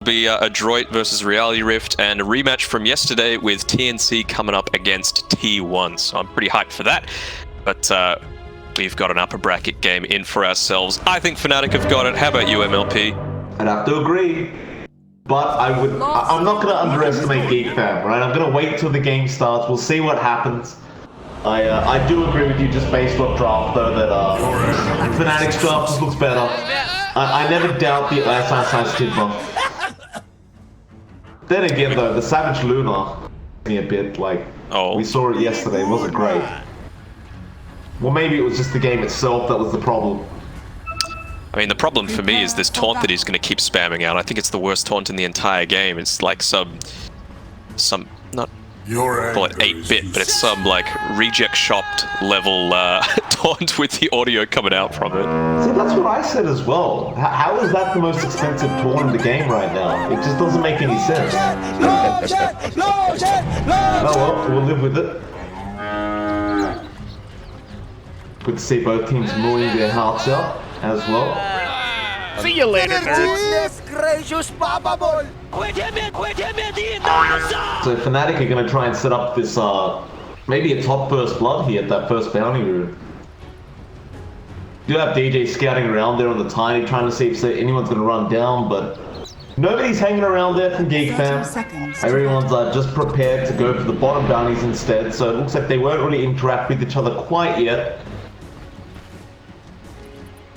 Be Adroit versus Reality Rift and a rematch from yesterday with TNC coming up against T1. So I'm pretty hyped for that. But we've got an upper bracket game in for ourselves. I think Fnatic have got it. How about you, MLP? I'd have to agree. But I'm not going to underestimate Geekfam, right? I'm going to wait till the game starts. We'll see what happens. I do agree with you just based on draft, though, that Fnatic's draft just looks better. I never doubt the Ice Kid buff. Then again, though, the Savage Luna me a bit like we saw it yesterday. It wasn't great. Well, maybe it was just the game itself that was the problem. I mean, the problem for me is this taunt that he's going to keep spamming out. I think it's the worst taunt in the entire game. It's like some not call it 8-bit, but it's some like reject shopped level taunt with the audio coming out from it. See, that's what I said as well. How is that the most expensive taunt in the game right now? It just doesn't make any sense. Oh well, we'll live with it. Good to see both teams mooing their hearts out as well. See you later, nerds. So Fnatic are going to try and set up this, maybe a top first blood here at that first bounty room. Do have DJ scouting around there on the tiny, trying to see if anyone's going to run down, but nobody's hanging around there from Geekfam. Everyone's just prepared to go for the bottom bounties instead, so it looks like they won't really interact with each other quite yet.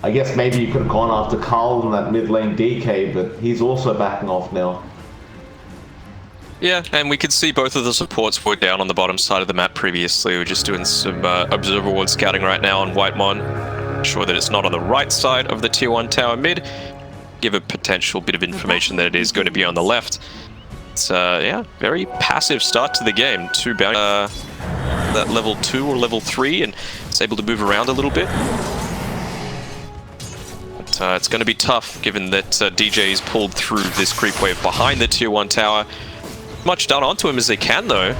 I guess maybe you could have gone after Carl in that mid lane DK, but he's also backing off now. Yeah, and we could see both of the supports were down on the bottom side of the map previously. We're just doing some observer ward scouting right now on Whitemon. Ensure that it's not on the right side of the tier 1 tower mid. Give a potential bit of information that it is going to be on the left. It's yeah, very passive start to the game. Two bounty that level 2 or level 3, and it's able to move around a little bit. It's going to be tough, given that DJ's pulled through this creep wave behind the tier 1 tower. Much done onto him as they can, though.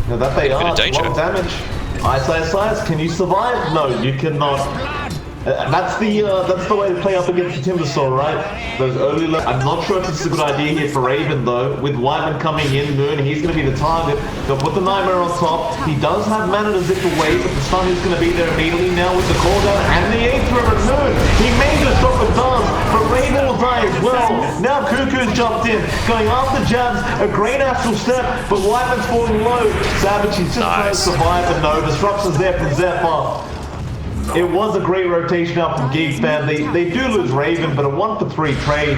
Now that they are, a lot of damage. Ice, can you survive? No, you cannot. That's the way to play up against the Timbersaw, right? Those early I'm not sure if it's a good idea here for Raven, though. With Whiteman coming in, Moon, he's going to be the target. They'll put the Nightmare on top. He does have mana to zip away, but the stun is going to be there immediately now with the cooldown and the Aether of Moon. He may just drop a dance, but Raven will die as well. Now Cuckoo's jumped in, going after Jabs. A great astral step, but Whiteman's falling low. Savage, he's just trying to survive, but no, disruption's there from Zephyr. It was a great rotation out from Geekfam. They do lose Raven, but a 1-for-3 trade.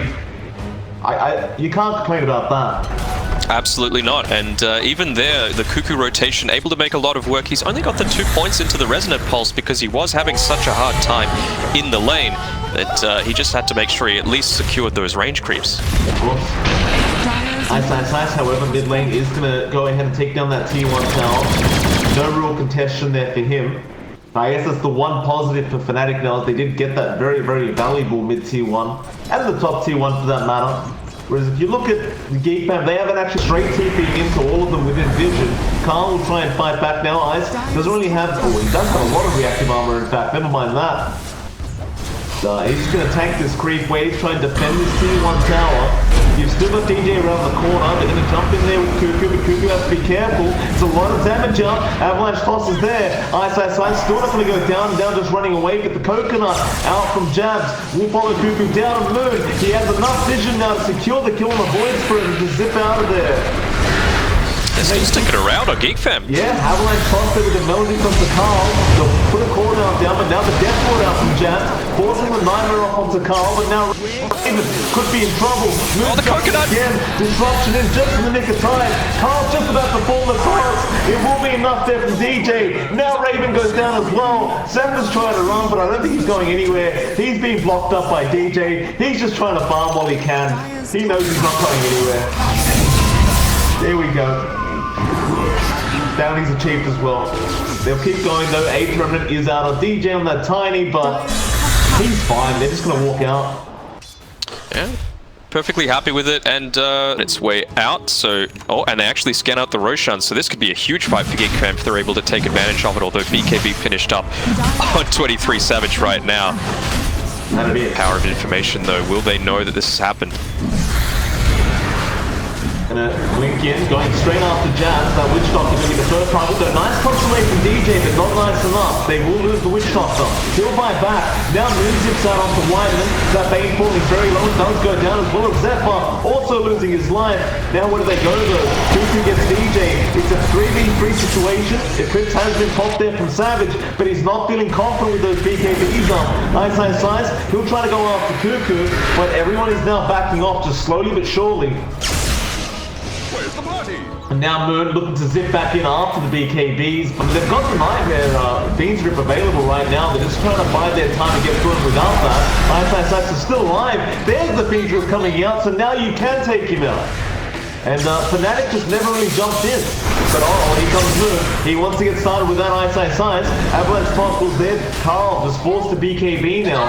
You can't complain about that. Absolutely not. And even there, the Cuckoo rotation able to make a lot of work. He's only got the 2 points into the Resonant Pulse because he was having such a hard time in the lane that he just had to make sure he at least secured those range creeps. Of course. Ice, however, mid lane is going to go ahead and take down that T1 tower. No real contestation there for him. I guess that's the one positive for Fnatic now, is they did get that very, very valuable mid-tier 1, and the top tier 1 for that matter. Whereas if you look at the Geekfam, they haven't actually straight TPing into all of them within vision. Carl will try and fight back now. Ice doesn't really have, he does have a lot of reactive armor in fact, never mind that. He's just going to tank this creep wave, try and defend this tier 1 tower. You've still got DJ around the corner. They're going to jump in there with Cuckoo, but Cuckoo has to be careful. It's a lot of damage up. Avalanche toss is there. Ice, still not going to go down, just running away. Get the coconut out from Jabs. We'll follow Cuckoo down on Moon. He has enough vision now to secure the kill on the Void Spirit and to zip out of there. They're still sticking around on Geekfam. Yeah, Avalanche tossed it with the melody from the Carl. They'll put a cooldown down, but now the death ward out from Jabs, forcing the Nightmare off onto Carl, but now Raven could be in trouble. The coconut! Again, disruption is just in the nick of time. Carl's just about to fall across. It will be enough there from DJ. Now Raven goes down as well. Sam's trying to run, but I don't think he's going anywhere. He's being blocked up by DJ. He's just trying to farm while he can. He knows he's not going anywhere. There we go. Bounties achieved as well. They'll keep going though. Aiden Remnant is out on DJ on that tiny, but he's fine. They're just going to walk out. Yeah, perfectly happy with it, and its way out. So, and they actually scan out the Roshan, so this could be a huge fight for Geekfam if they're able to take advantage of it, although BKB finished up on 23 Savage right now. That'll be it. Power of information though. Will they know that this has happened? Gonna blink in, going straight after Jazz. That Witch Doctor gonna be the first target. So nice consolation from DJ, but not nice enough. They will lose the Witch Doctor. He'll buy back. Now Moon zips out onto Whiteman. That Bane falling very low. Does go down as well as Zephyr, also losing his life. Now where do they go though? Cuckoo gets DJ. It's a 3v3 situation. Eclipse has been popped there from Savage, but he's not feeling confident with those BKBs up. Ice. He'll try to go after Cuckoo, but everyone is now backing off just slowly but surely. Where's the party? And now Moon looking to zip back in after the BKBs, but they've got the Nightmare Beans Grip available right now. They're just trying to buy their time to get through it without that. Ice is still alive. There's the Beans Grip coming out, so now you can take him out. And Fanatic just never really jumped in. But here comes Moon. He wants to get started with that Ice. Avalanche Toss there. Carl just forced to BKB now.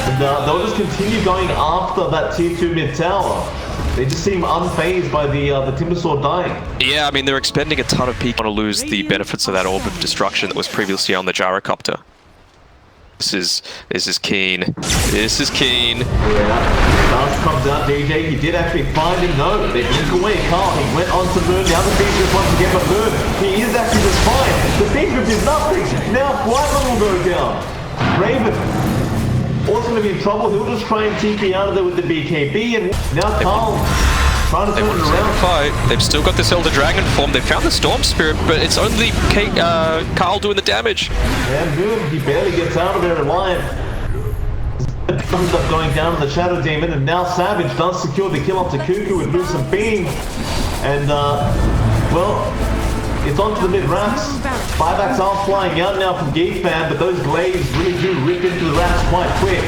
And they'll just continue going after that tier 2 mid tower. They just seem unfazed by the Timbersaw dying. Yeah, I mean, they're expending a ton of peak to lose the benefits of that orb of destruction that was previously on the gyrocopter. This is keen. This is keen. Yeah. Last comes out DJ. He did actually find him. No, they blink away. Carl, he went on to Moon. Now the Beast Grip once again, but Moon, he is actually just fine. The Beast Grip is nothing. Now Whiteman will go down. Raven also going to be in trouble. He'll just try and TP out of there with the BKB, and now Carl trying to turn it around. Fight. They've still got this Elder Dragon form. They found the Storm Spirit, but it's only Carl doing the damage. And Moon, he barely gets out of there alive. Comes up going down to the Shadow Demon, and now Savage does secure the kill onto Cuckoo with Lucent Beam. And, well, it's onto the mid-racks. 5-backs are flying out now from Geekfam, but those glaives really do rip into the racks quite quick.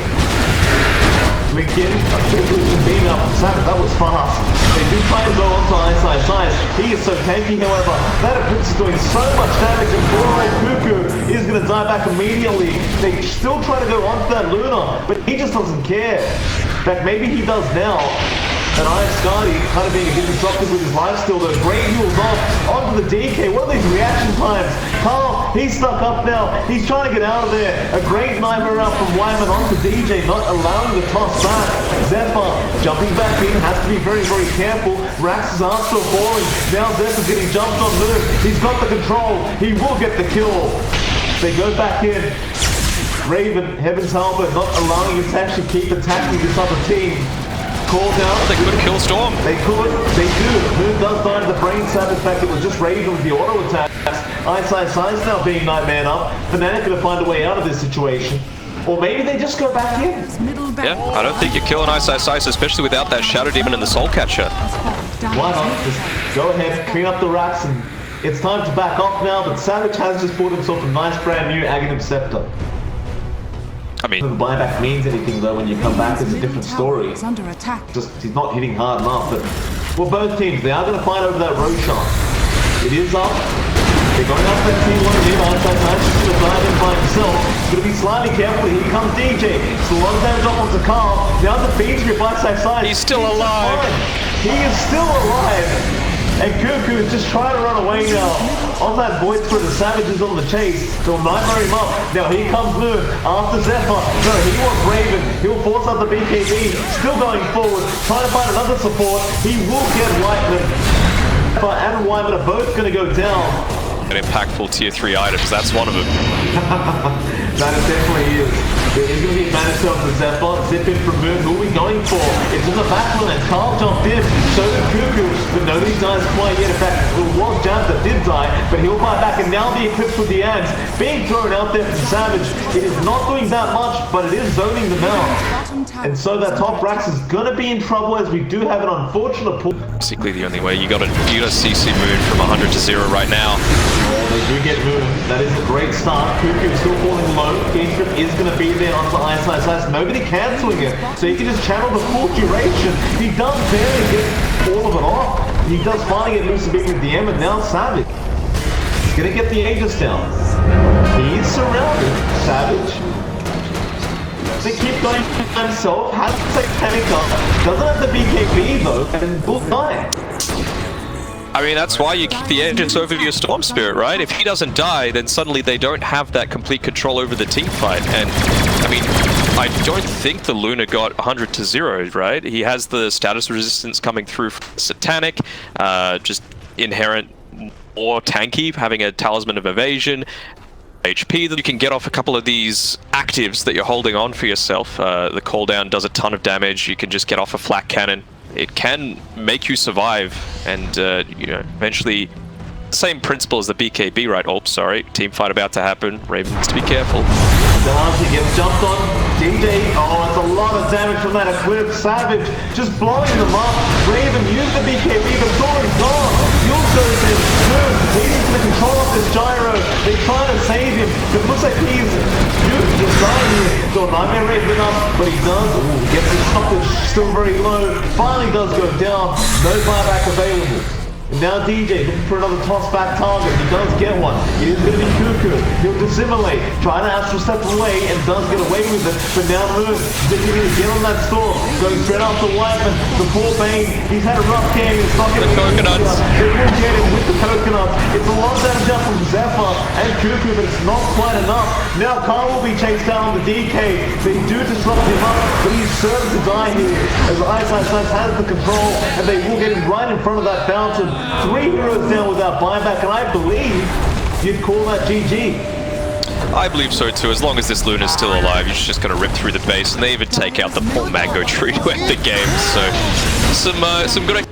Blink in, a quick Lucent Beam out from Savage. That was fast. They do try and go onto Ice. He is so tanky, however. That Eclipse is doing so much damage, and poor old Cuckoo is going to die back immediately. They still try to go onto that Luna, but he just doesn't care. In fact, maybe he does now. And Scotty kind of being a bit disruptive with his life still, though. Great heals off onto the DK. What are these reaction times? Carl, he's stuck up now. He's trying to get out of there. A great nightmare out from Wyman onto DJ, not allowing the toss back. Zephyr jumping back in, has to be very, very careful. Rax's are still falling. Now Zephyr's getting jumped on Moon. He's got the control. He will get the kill. They go back in. Raven, Heaven's Helmet, not allowing him to actually keep attacking this other team. Called out. They could kill Storm. They could. They do. Moon does die to the brain stab. In fact, it was just Raven with the auto attacks. Ice now being nightmare up. Fanatic gonna find a way out of this situation. Or maybe they just go back in. Yeah, I don't think you're killing Ice, especially without that Shadow Demon and the Soul Catcher. Why not? Just go ahead, clean up the racks, and it's time to back off now. But Savage has just bought himself a nice brand new Aghanim Scepter. I mean, the buyback means anything though. When you come back, it's a different story. Just he's not hitting hard enough. But well, both teams, they are going to fight over that Roshan. It is up. They're going up that T1 mid. Ice is going to dive in by himself. He's going to be slightly careful. Here comes DJ. So a lot of damage off onto Carl. Now the Beans Grip Ice. He's still alive. He is still alive. And Cuckoo is just trying to run away now. On that Void Spirit, the Savage is on the chase. They'll nightmare him up. Now here comes Moon after Zephyr. No, he wants Raven. He'll force out the BKB. Still going forward. Trying to find another support. He will get Whiteman. But and Wyman are both going to go down. An impactful tier 3 items, that's one of them. That it definitely is. There is going to be a advantage to Zephyr. Zip in from Moon. Who are we going for? It's in the backline and Carl jumped in. So did Cuckoo, but nobody dies quite yet. In fact, it was Jazz that did die, but he'll buy back. And now the Eclipse with the ants being thrown out there from Savage. It is not doing that much, but it is zoning them out. And so that top Rax is going to be in trouble as we do have an unfortunate pull. Basically the only way. You got to CC Moon from 100 to 0 right now. Oh, they do get Moon. That is a great start. Cuckoo is still falling low. Game Strip is going to be there onto Ice. Nobody cancelling it. So he can just channel the full duration. He does barely get all of it off. He does finally get Lucent Beam with the M, and now Savage. He's going to get the Aegis down. He is surrounded. Savage. They keep going by himself. Has to take panic up. Doesn't have the BKB though, and will die. I mean, that's why you keep the Aegis over your Storm Spirit, right? If he doesn't die, then suddenly they don't have that complete control over the team fight. And, I mean, I don't think the Luna got 100 to 0, right? He has the status resistance coming through from Satanic, just inherent more tanky, having a Talisman of Evasion, HP that you can get off a couple of these actives that you're holding on for yourself. The call down does a ton of damage. You can just get off a flak cannon. It can make you survive, and you know, eventually, same principle as the BKB, right? Oh, sorry, team fight about to happen. Raven needs to be careful. Darcy gets jumped on. DJ, oh, it's a lot of damage from that Eclipse. Savage just blowing them up. Raven used the BKB, but it's already gone. Yules goes in. Good. He's going to control off this gyro. They try to save him. It looks like he's just dying here. So Nightmare Raven up, but he does. Ooh, gets his stoppage still very low. Finally does go down. No buyback available. And now DJ looking for another toss-back target. He does get one. It is going to be Cuckoo. He'll dissimulate, trying to astral step away, and does get away with it. But now Moon is going to get on that storm. Going straight after Whiteman. The poor Bane, he's had a rough game. He's not getting the coconuts. They will get him with the coconuts. It's a lot of damage up from Zephyr and Cuckoo, but it's not quite enough. Now Kyle will be chased down on the DK. They do disrupt him up, but he's certain to die here as Ice has the control, and they will get him right in front of that fountain. 3 heroes down without buyback, and I believe you'd call that GG. I believe so too. As long as this Luna's still alive, you're just going to rip through the base, and they even take out the poor Mango Tree to end the game. So some good.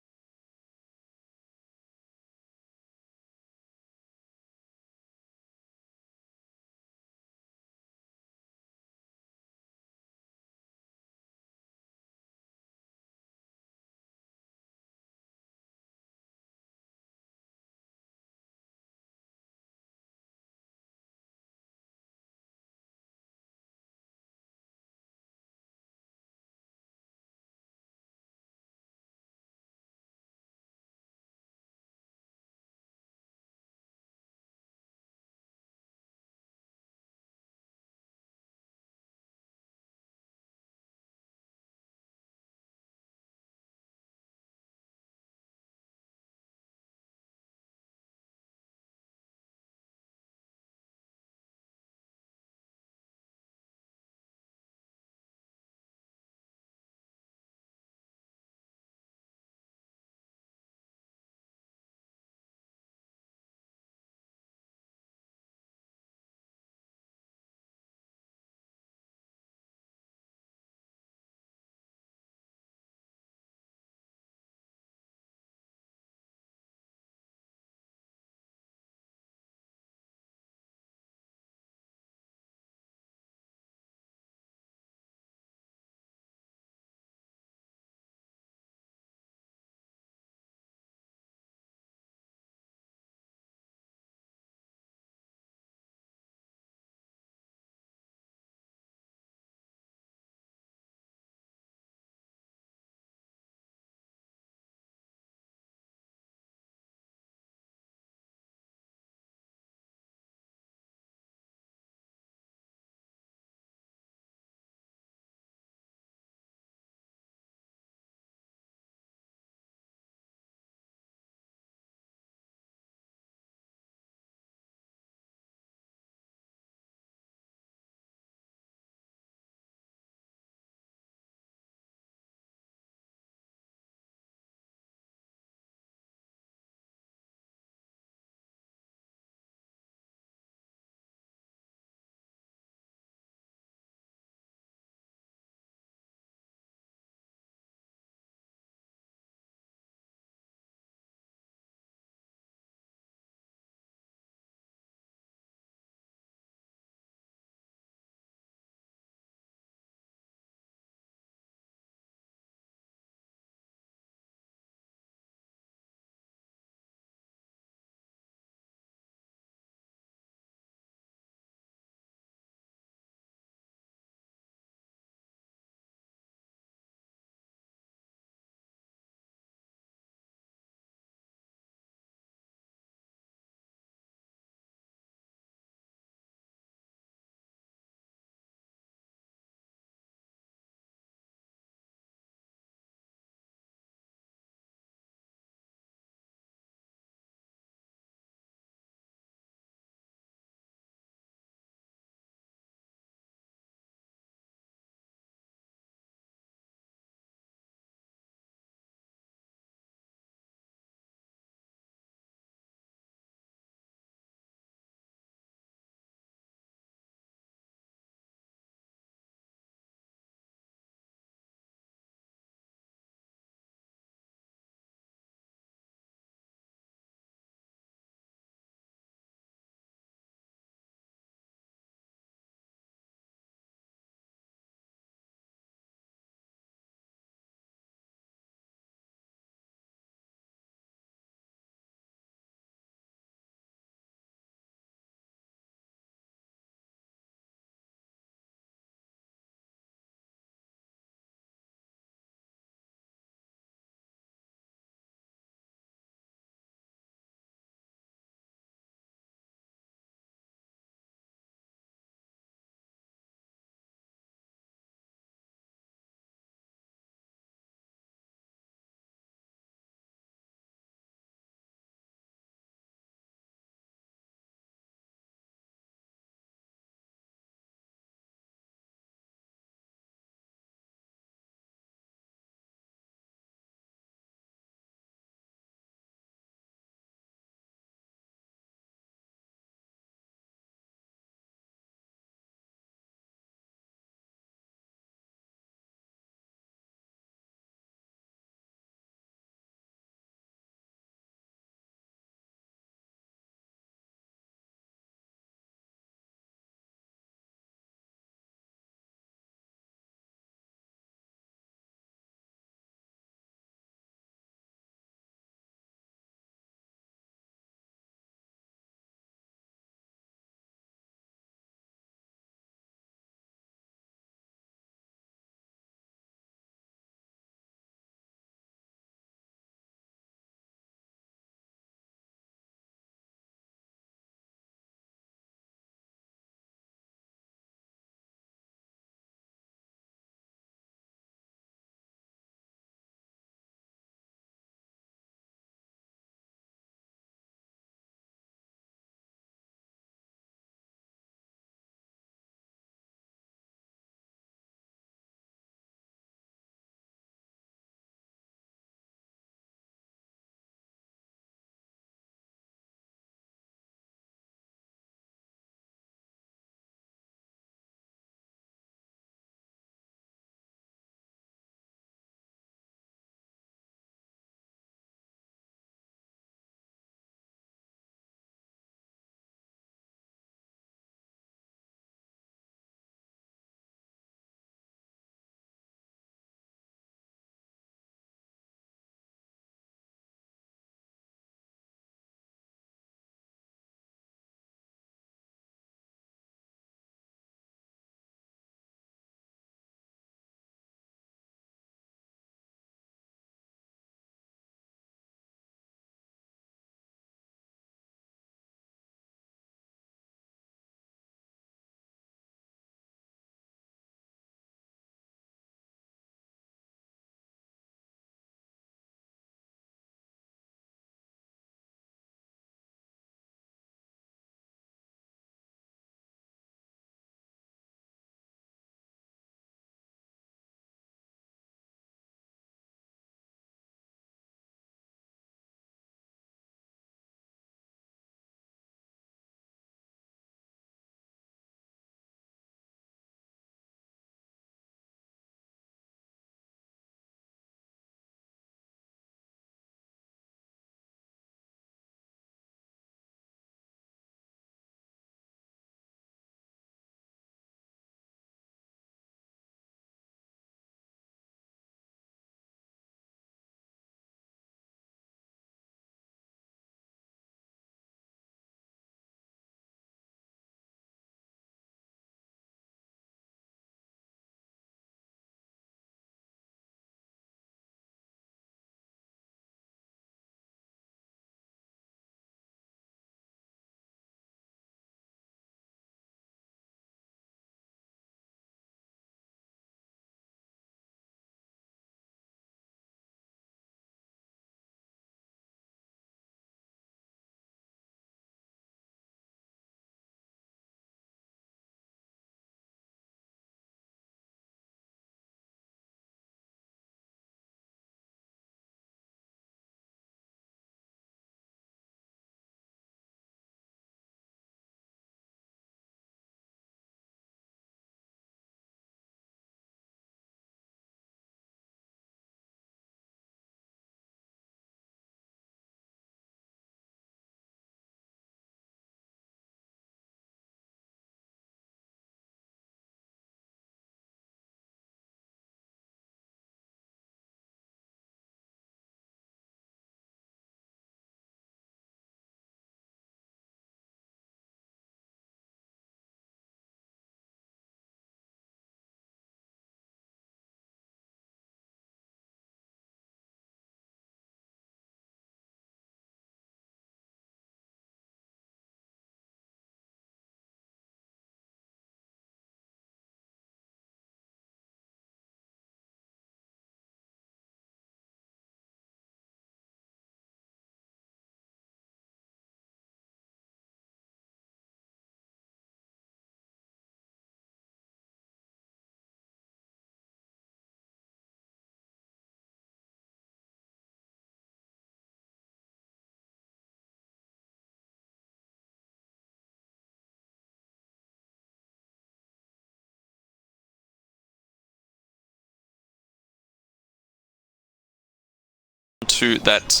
to that